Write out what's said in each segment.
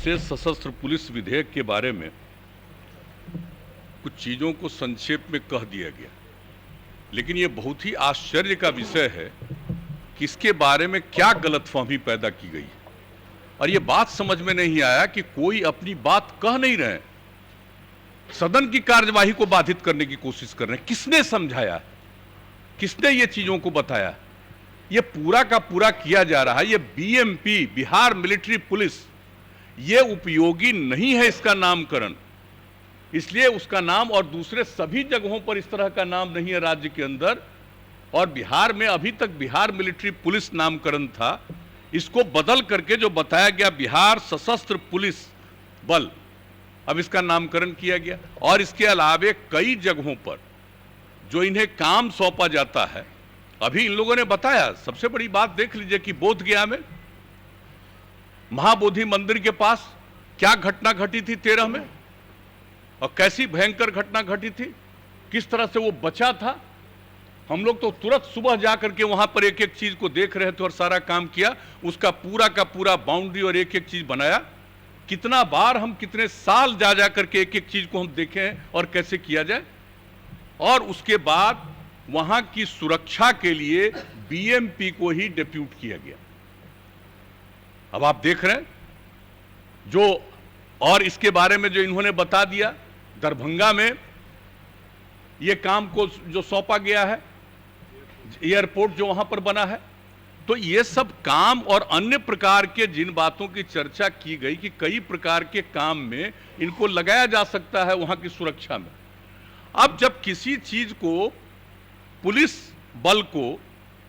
विशेष सशस्त्र पुलिस विधेयक के बारे में कुछ चीज़ों को संक्षेप में कह दिया गया, लेकिन ये बहुत ही आश्चर्य का विषय है कि इसके बारे में क्या गलतफहमी पैदा की गई है। और ये बात समझ में नहीं आया कि कोई अपनी बात कह नहीं रहे, सदन की कार्यवाही को बाधित करने की कोशिश कर रहे हैं। किसने समझाया, किसने ये चीज़ों को बताया? ये पूरा का पूरा किया जा रहा है। ये बीएमपी, बिहार मिलिट्री पुलिस, ये उपयोगी नहीं है इसका नामकरण, इसलिए उसका नाम और दूसरे सभी जगहों पर इस तरह का नाम नहीं है राज्य के अंदर। और बिहार में अभी तक बिहार मिलिट्री पुलिस नामकरण था, इसको बदल करके जो बताया गया बिहार सशस्त्र पुलिस बल, अब इसका नामकरण किया गया। और इसके अलावे कई जगहों पर जो इन्हें काम सौंपा जाता है, अभी इन लोगों ने बताया। सबसे बड़ी बात देख लीजिए कि बोधगया में महाबोधि मंदिर के पास क्या घटना घटी थी 13 में, और कैसी भयंकर घटना घटी थी, किस तरह से वो बचा था। हम लोग तो तुरंत सुबह जाकर के वहां पर एक एक चीज को देख रहे थे और सारा काम किया, उसका पूरा का पूरा बाउंड्री और एक एक चीज बनाया। कितना बार हम कितने साल जा जा करके एक एक चीज को हम देखे हैं और कैसे किया जाए। और उसके बाद वहां की सुरक्षा के लिए बीएमपी को ही डिप्यूट किया गया। अब आप देख रहे हैं जो, और इसके बारे में जो इन्होंने बता दिया, दरभंगा में ये काम को जो सौंपा गया है, एयरपोर्ट जो वहां पर बना है, तो ये सब काम और अन्य प्रकार के जिन बातों की चर्चा की गई कि कई प्रकार के काम में इनको लगाया जा सकता है वहां की सुरक्षा में। अब जब किसी चीज को, पुलिस बल को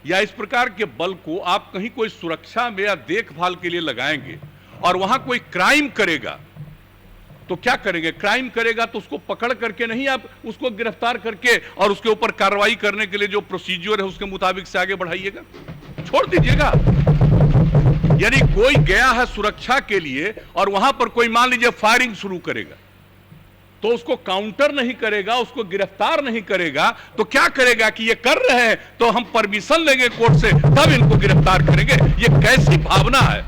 या इस प्रकार के बल को आप कहीं कोई सुरक्षा में या देखभाल के लिए लगाएंगे और वहां कोई क्राइम करेगा तो क्या करेंगे? क्राइम करेगा तो उसको पकड़ करके नहीं, आप उसको गिरफ्तार करके और उसके ऊपर कार्रवाई करने के लिए जो प्रोसीजर है उसके मुताबिक से आगे बढ़ाइएगा, छोड़ दीजिएगा। यानी कोई गया है सुरक्षा के लिए और वहां पर कोई मान लीजिए फायरिंग शुरू करेगा, तो उसको काउंटर नहीं करेगा, उसको गिरफ्तार नहीं करेगा, तो क्या करेगा कि ये कर रहे हैं तो हम परमिशन लेंगे कोर्ट से, तब इनको गिरफ्तार करेंगे। ये कैसी भावना है?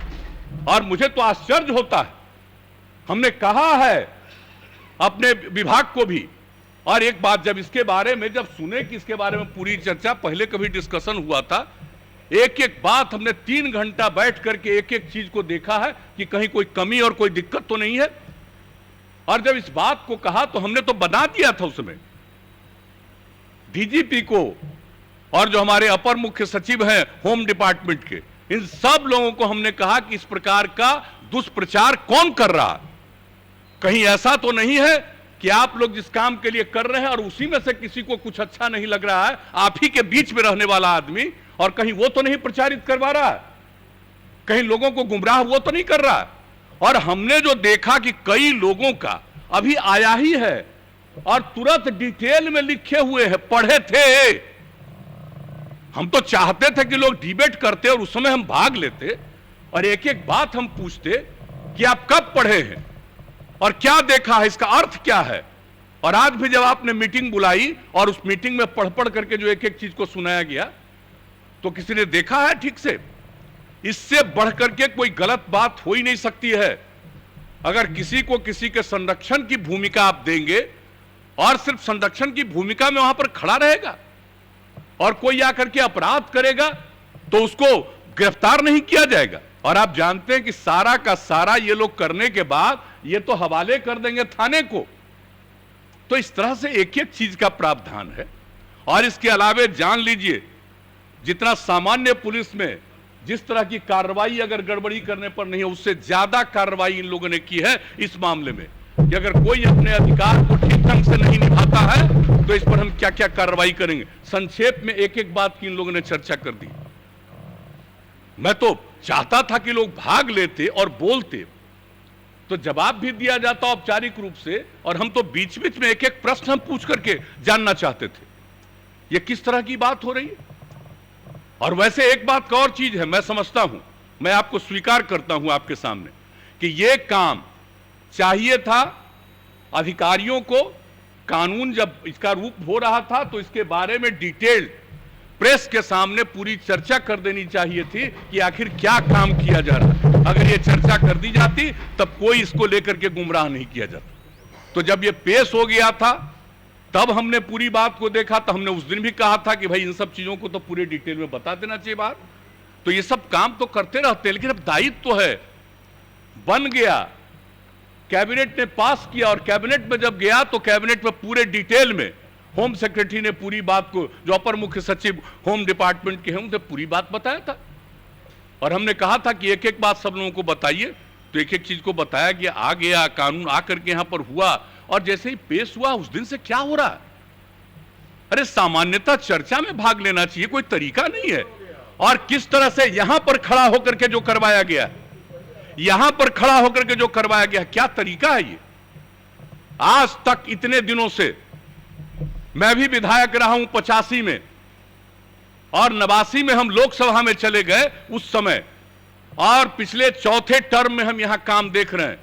और मुझे तो आश्चर्य होता है। हमने कहा है अपने विभाग को भी, और एक बात जब इसके बारे में जब सुने कि इसके बारे में पूरी चर्चा, पहले कभी डिस्कशन हुआ था, एक एक बात हमने 3 घंटा बैठ करके एक एक चीज को देखा है कि कहीं कोई कमी और कोई दिक्कत तो नहीं है। और जब इस बात को कहा तो हमने तो बना दिया था उसमें डीजीपी को और जो हमारे अपर मुख्य सचिव हैं होम डिपार्टमेंट के, इन सब लोगों को हमने कहा कि इस प्रकार का दुष्प्रचार कौन कर रहा है। कहीं ऐसा तो नहीं है कि आप लोग जिस काम के लिए कर रहे हैं और उसी में से किसी को कुछ अच्छा नहीं लग रहा है, आप ही के बीच में रहने वाला आदमी, और कहीं वो तो नहीं प्रचारित करवा रहा है, कहीं लोगों को गुमराह वो तो नहीं कर रहा है। और हमने जो देखा कि कई लोगों का अभी आया ही है और तुरंत डिटेल में लिखे हुए हैं, पढ़े थे। हम तो चाहते थे कि लोग डिबेट करते और उस समय हम भाग लेते और एक एक बात हम पूछते कि आप कब पढ़े हैं और क्या देखा है, इसका अर्थ क्या है। और आज भी जब आपने मीटिंग बुलाई और उस मीटिंग में पढ़ पढ़ करके जो एक एक चीज को सुनाया गया, तो किसी ने देखा है ठीक से? इससे बढ़ करके कोई गलत बात हो ही नहीं सकती है। अगर किसी को किसी के संरक्षण की भूमिका आप देंगे और सिर्फ संरक्षण की भूमिका में वहां पर खड़ा रहेगा और कोई आकर के अपराध करेगा तो उसको गिरफ्तार नहीं किया जाएगा। और आप जानते हैं कि सारा का सारा ये लोग करने के बाद ये तो हवाले कर देंगे थाने को। तो इस तरह से एक एक चीज का प्रावधान है। और इसके अलावे जान लीजिए, जितना सामान्य पुलिस में जिस तरह की कार्रवाई अगर गड़बड़ी करने पर नहीं है, उससे ज्यादा कार्रवाई इन लोगों ने की है इस मामले में कि अगर कोई अपने अधिकार को ठीक ढंग से नहीं निभाता है तो इस पर हम क्या क्या कार्रवाई करेंगे। संक्षेप में एक एक बात की इन लोगों ने चर्चा कर दी। मैं तो चाहता था कि लोग भाग लेते और बोलते, तो जवाब भी दिया जाता औपचारिक रूप से, और हम तो बीच बीच में एक एक प्रश्न हम पूछ करके जानना चाहते थे ये किस तरह की बात हो रही है। और वैसे एक बात का और चीज है, मैं समझता हूं, मैं आपको स्वीकार करता हूं आपके सामने कि यह काम चाहिए था अधिकारियों को। कानून जब इसका रूप हो रहा था तो इसके बारे में डिटेल प्रेस के सामने पूरी चर्चा कर देनी चाहिए थी कि आखिर क्या काम किया जा रहा है। अगर ये चर्चा कर दी जाती तब कोई इसको लेकर के गुमराह नहीं किया जाता। तो जब ये पेश हो गया था तब हमने पूरी बात को देखा, तो हमने उस दिन भी कहा था कि भाई इन सब चीजों को तो पूरे डिटेल में बता देना चाहिए बात। तो ये सब काम तो करते रहते हैं, लेकिन अब दायित्व तो है, बन गया, कैबिनेट ने पास किया, और कैबिनेट में जब गया तो कैबिनेट में पूरे डिटेल में होम सेक्रेटरी ने पूरी बात को, जो अपर मुख्य सचिव होम डिपार्टमेंट के हैं, उनसे पूरी बात बताया था। और हमने कहा था कि एक एक बात सब लोगों को बताइए, तो एक एक चीज को बताया गया, आ गया कानून आकर के यहां पर हुआ, और जैसे ही पेश हुआ उस दिन से क्या हो रहा है। अरे सामान्यतः चर्चा में भाग लेना चाहिए, कोई तरीका नहीं है। और किस तरह से यहां पर खड़ा होकर के जो करवाया गया, यहां पर खड़ा होकर के जो करवाया गया, क्या तरीका है ये। आज तक इतने दिनों से मैं भी विधायक रहा हूं 85 में, और 89 में हम लोकसभा में चले गए उस समय, और पिछले चौथे टर्म में हम यहां काम देख रहे हैं,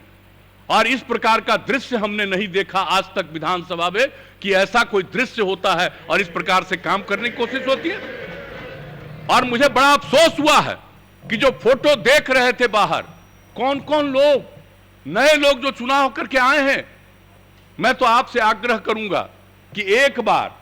और इस प्रकार का दृश्य हमने नहीं देखा आज तक विधानसभा में कि ऐसा कोई दृश्य होता है और इस प्रकार से काम करने की कोशिश होती है। और मुझे बड़ा अफसोस हुआ है कि जो फोटो देख रहे थे बाहर, कौन कौन लोग, नए लोग जो चुनाव करके आए हैं, मैं तो आपसे आग्रह करूंगा कि एक बार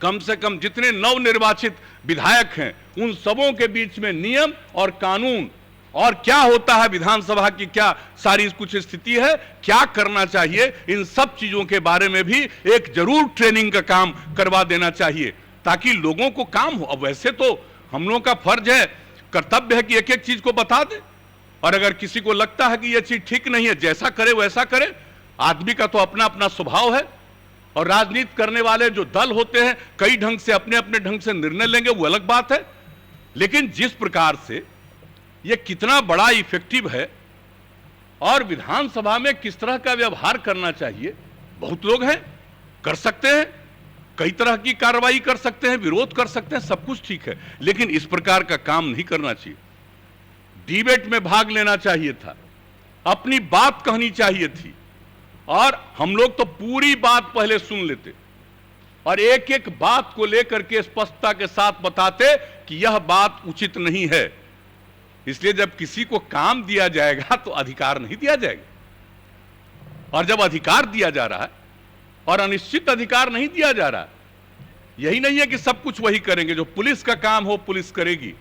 कम से कम जितने नवनिर्वाचित विधायक हैं उन सबों के बीच में नियम और कानून और क्या होता है विधानसभा की, क्या सारी कुछ स्थिति है, क्या करना चाहिए, इन सब चीजों के बारे में भी एक जरूर ट्रेनिंग का काम करवा देना चाहिए, ताकि लोगों को काम हो। अब वैसे तो हम लोगों का फर्ज है, कर्तव्य है कि एक एक चीज को बता दे, और अगर किसी को लगता है कि यह चीज ठीक नहीं है, जैसा करे वैसा करे। आदमी का तो अपना अपना स्वभाव है, और राजनीति करने वाले जो दल होते हैं कई ढंग से अपने अपने ढंग से निर्णय लेंगे, वो अलग बात है। लेकिन जिस प्रकार से यह कितना बड़ा इफेक्टिव है और विधानसभा में किस तरह का व्यवहार करना चाहिए, बहुत लोग हैं, कर सकते हैं, कई तरह की कार्रवाई कर सकते हैं, विरोध कर सकते हैं, सब कुछ ठीक है, लेकिन इस प्रकार का काम नहीं करना चाहिए। डिबेट में भाग लेना चाहिए था, अपनी बात कहनी चाहिए थी, और हम लोग तो पूरी बात पहले सुन लेते और एक एक बात को लेकर के स्पष्टता के साथ बताते कि यह बात उचित नहीं है। इसलिए जब किसी को काम दिया जाएगा तो अधिकार नहीं दिया जाएगा, और जब अधिकार दिया जा रहा है और अनिश्चित अधिकार नहीं दिया जा रहा, यही नहीं है कि सब कुछ वही करेंगे, जो पुलिस का काम हो पुलिस करेगी,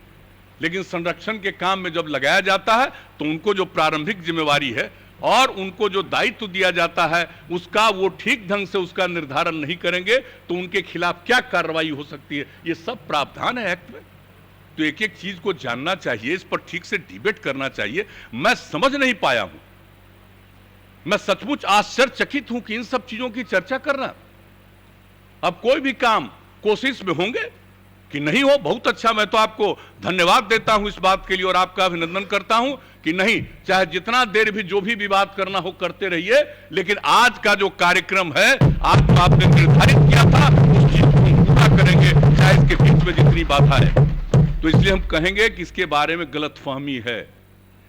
लेकिन संरक्षण के काम में जब लगाया जाता है तो उनको जो प्रारंभिक जिम्मेवारी है और उनको जो दायित्व दिया जाता है उसका वो ठीक ढंग से उसका निर्धारण नहीं करेंगे तो उनके खिलाफ क्या कार्रवाई हो सकती है, ये सब प्रावधान है एक्ट में। तो एक एक चीज को जानना चाहिए, इस पर ठीक से डिबेट करना चाहिए। मैं समझ नहीं पाया हूं, मैं सचमुच आश्चर्यचकित हूं कि इन सब चीजों की चर्चा करना। अब कोई भी काम कोशिश में होंगे कि नहीं हो, बहुत अच्छा, मैं तो आपको धन्यवाद देता हूं इस बात के लिए और आपका अभिनंदन करता हूं कि नहीं, चाहे जितना देर भी जो भी विवाद करना हो करते रहिए, लेकिन आज का जो कार्यक्रम है आपने निर्धारित किया था उस चीज को हम पूरा करेंगे, चाहे इसके बीच में जितनी बाधा है। तो इसलिए हम कहेंगे कि इसके बारे में गलतफहमी है,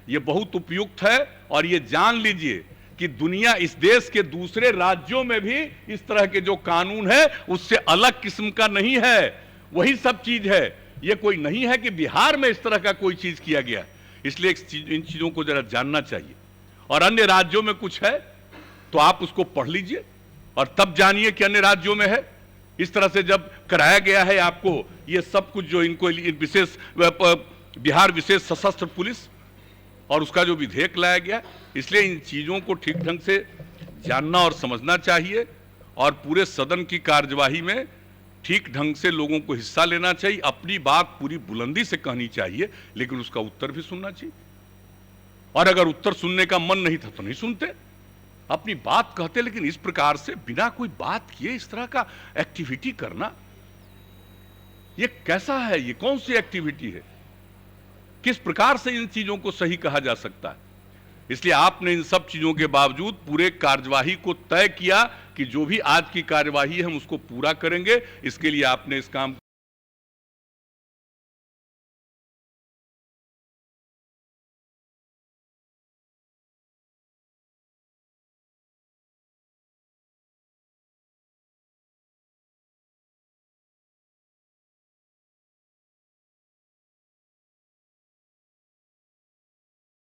ये बहुत उपयुक्त है, और ये जान लीजिए कि दुनिया, इस देश के दूसरे राज्यों में भी इस तरह के जो कानून है उससे अलग किस्म का नहीं है, वही सब चीज है। ये कोई नहीं है कि बिहार में इस तरह का कोई चीज किया गया, इसलिए इन चीजों को जरा जानना चाहिए। और अन्य राज्यों में कुछ है तो आप उसको पढ़ लीजिए और तब जानिए कि अन्य राज्यों में है। इस तरह से जब कराया गया है आपको ये सब कुछ, जो इनको विशेष बिहार विशेष सशस्त्र पुलिस और उसका जो विधेयक लाया गया, इसलिए इन चीजों को ठीक ढंग से जानना और समझना चाहिए, और पूरे सदन की कार्यवाही में ठीक ढंग से लोगों को हिस्सा लेना चाहिए, अपनी बात पूरी बुलंदी से कहनी चाहिए, लेकिन उसका उत्तर भी सुनना चाहिए। और अगर उत्तर सुनने का मन नहीं था तो नहीं सुनते, अपनी बात कहते, लेकिन इस प्रकार से बिना कोई बात किए इस तरह का एक्टिविटी करना, ये कैसा है, ये कौन सी एक्टिविटी है, किस प्रकार से इन चीजों को सही कहा जा सकता है। इसलिए आपने इन सब चीजों के बावजूद पूरे कार्यवाही को तय किया कि जो भी आज की कार्यवाही है हम उसको पूरा करेंगे। इसके लिए आपने इस काम